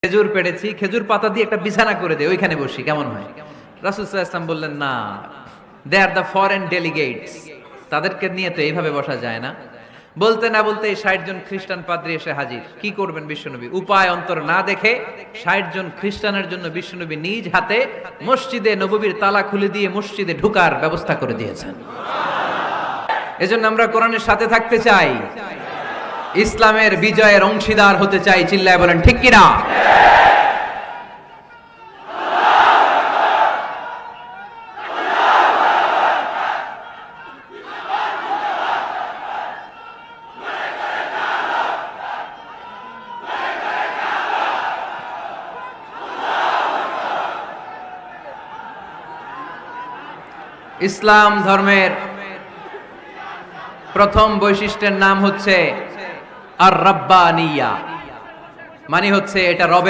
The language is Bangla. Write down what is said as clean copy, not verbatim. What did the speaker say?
খেজুর পেড়েছি, খেজুর পাতা দিয়ে একটা বিছানা করে দে, ওইখানে বসি, কেমন হয়? রাসূল সাল্লাল্লাহু আলাইহি ওয়াসাল্লাম বললেন, না, দে আর দ্য ফরেন ডেলিগেটস, তাদেরকে নিয়ে তো এইভাবে বসা যায় না। বলতে না বলতে ৬০ জন খ্রিস্টান পাদ্রী এসে হাজির। কি করবেন বিশ্বনবী? উপায় অন্তর না দেখে ৬০ জন খ্রিস্টানের জন্য বিশ্বনবী নিজ হাতে মসজিদে নববীর তালা খুলে দিয়ে মসজিদে ঢোকার ব্যবস্থা করে দিয়েছেন। এজন্য আমরা কোরআনের সাথে থাকতে চাই, ইসলামের বিজয়ের অংশীদার হতে চাই। চিল্লায় বলেন ঠিক কিনা? ইসলাম ধর্মের প্রথম বৈশিষ্ট্যের নাম হচ্ছে আর রাব্বানিয়া, মানে হচ্ছে এটা রবের